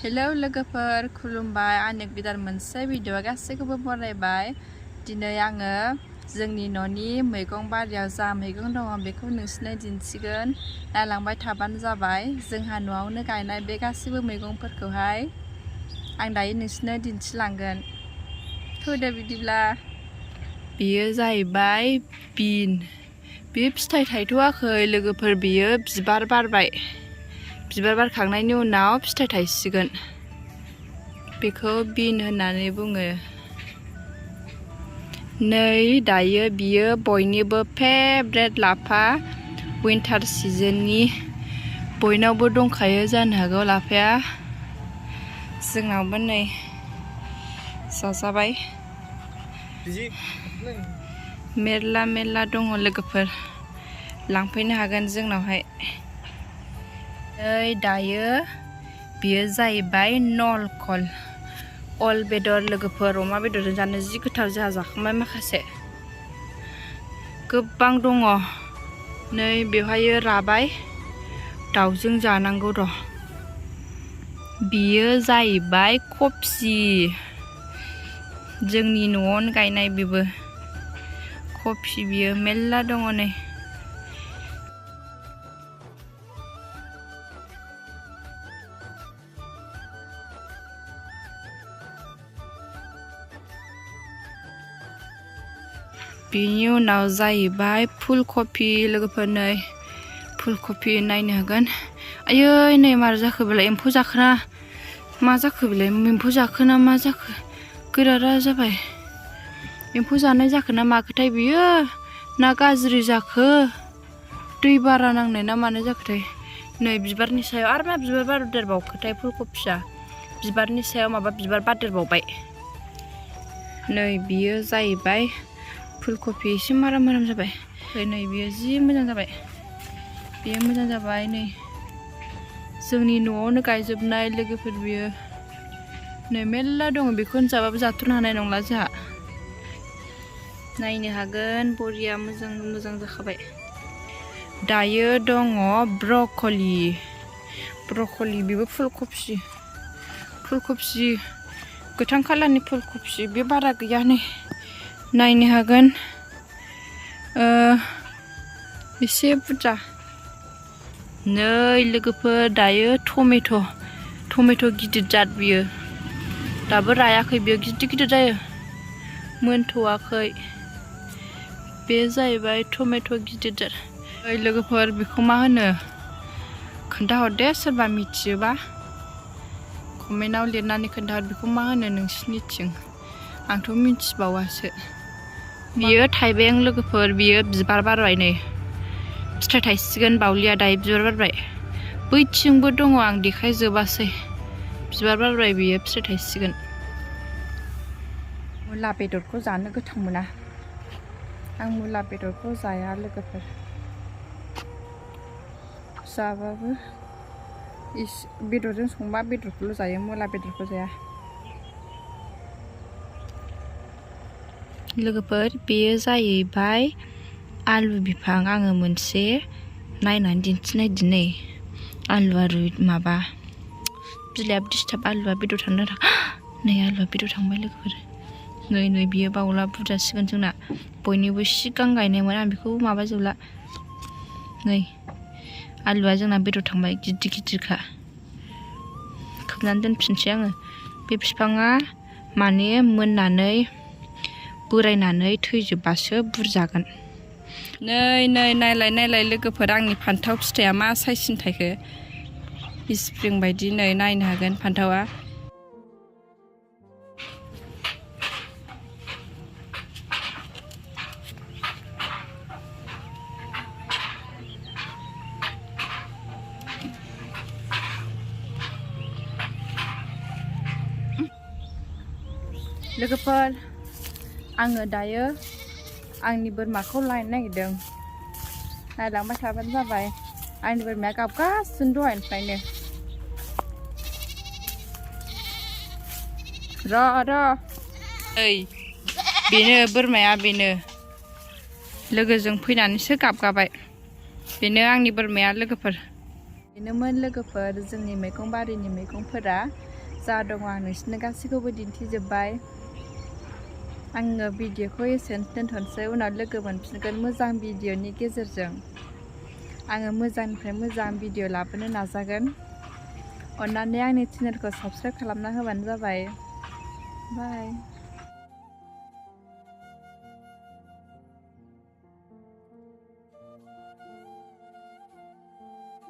Hello लोगोफोर खुलुमबाय आंनि गोदान मोनसे भिडिअ गासैखौबो बरायबाय। दिनै आङो जोंनि न'नि मैगं बारियाव जा मैगं दङ बेखौ नोंसोरनो दिन्थिगोन। नायलांबाय थाबानो जाबाय। जोंहा न'आवनो गायनाय बे गासैबो मैगंफोरखौहाय आं दायो नोंसोरनो दिन्थिलांगोन। फैदो बिदिब्ला। बेयो जाहैबाय बिन। बे फिथाइ थायथ'वाखै लोगोफोर, बेयो बिबार बारबाय। बिबार बारखांनायनि उनाव फिथाइ थायसिगोन। बेखौ बिन होननानै बुङो। नै दायो बियो बयनिबो फेभरेट लाफा। विन्टार सिजननि बयनावबो दंखायो जानो हागौ लाफाया। जोंनावबो नै जाजाबाय। मेरला दङ लोगोफोर, लांफैनो हागोन जोंनावहाय। नै दायो बेयो जाहैबाय नलकल। अल बेदर लोगोफोर, अमा बेदरजों जानो जि गोथाव। जोंहा जाखांबाय माखासे, गोबां दङ। नै बेवहायो राबाय, दाउजों जानांगौ र'। बियो जाहैबाय कफि। जोंनि न'आवनो गायनाय बेबो कफि। बियो मेरला दङ नै। बेनि उनाव जाहैबाय फुलकफि लोगोफोर। नै फुलकफि नायनो हागोन। आयै नै मा जाखो बेलाय? एम्फौ जाखोना मा जाखो बेलाय? एम्फौ जाखोना मा जाखो? गोरारा जाबाय। एम्फौ जानाय जाखोना माखोथाय बियो? ना गाज्रि जाखो? दै बारा नांनाय ना मानो जाखोथाय? नै बिबारनि सायाव आरो मा बिबार बारदेरबावखोथाय फुलकफिया? बिबारनि सायाव माबा बिबार बारदेरबावबाय। नै बियो जाहैबाय फुलकफि। एसे माराम जाबाय। नै बियो जि मोजां जाबाय। बेयो मोजां जाबाय। नै जोंनि न'आवनो गायजोबनाय लोगोफोर बियो। नै मेरला दङ, बेखौनो जाबाबो जाथ'नो हानाय नंला जोंहा। नायनो हागोन, बरिया मोजां जाखाबाय। दायो दङ ब्रकलि। बेबो फुलकफि गोथां कालारनि फुलकफि। बे बारा गैया। नै नायनो हागोन, एसे बुरजा। नै लोगोफोर दायो टमेट' गिदिर जाद बियो। दाबो रायाखै, बियो गिदिर जायो, मोनथ'वाखै। बे जाहैबाय टमेट' गिदिर जाद। नै लोगोफोर बेखौ मा होनो खोन्थाहरदे सोरबा मिथियोबा। कमेन्टआव लिरनानै खोन्थाहर बेखौ मा होनो नोंसिनिथिं। आंथ' मिथिबावासो। बियो थाइबें लोगोफोर। बियो बिबार बारबाय। नै फिथाइ थायसिगोन बावलिया। दायो बिबार बारबाय। बैथिंबो दङ, आं देखायजोबासै। बिबार बारबाय बियो, फिथाइ थायसिगोन। मुला बेदरखौ जानो गोथाव मोना। आं मुला बेदरखौ जाया लोगोफोर। जाबाबो बेदरजों संबा बेदरखौल' जायो, मुला बेदरखौ जाया। लोगोफोर बेयो जाहैबाय आलु बिफां। आङो मोनसे नायनानै दिन्थिनायदि। नै आलु आरो माबा बिलाइयाबो डिस्टार्ब। आलुआ बेदर थांनो नै आलुआ बेदर थांबाय लोगोफोर। नै बियो बावला बुरजासिगोन जोंना। बयनिबो सिगां गायनायमोन, आं बेखौ माबाजोबला। नै आलुआ जोंना बेदर थांबाय, गिदिरखा। खोबनानै दोनफिनसै आङो। बे बिफाङा माने मोननानै बोरायनानै थैजोबबासो बुरजागोन। नै नायलाय लोगोफोर, आंनि फान्थाव फिथाइया मा साइजनि थायखो। स्प्रिं बायदि। नै नायनो हागोन फान्थावा। लोगोफोर आङो दायो आंनि बोरमाखौ लायनो नागिरदों। नायलांबाय थाबानो जाबाय। आंनि बोरमाया गाबगासिनो दहायनिफ्रायनो। र' ओइ बेनो बोरमाया, बेनो लोगोजों फैनानैसो गाबगाबाय। बेनो आंनि बोरमाया लोगोफोर। बेनोमोन लोगोफोर जोंनि मैगं बारिनि मैगंफोरा। जा दङ आं नोंसोरनो गासैखौबो दिन्थिजोब्बाय। आङो भिडिअखौ एसेनो दोनथ'नोसै, उनाव लोगो मोनफिनगोन मोजां भिडिअनि गेजेरजों। आङो मोजांनिफ्राय मोजां भिडिअ लाबोनो नाजागोन। अन्नानै आंनि चेनेलखौ साबस्क्राइब खालामना होबानो जाबाय। बाय।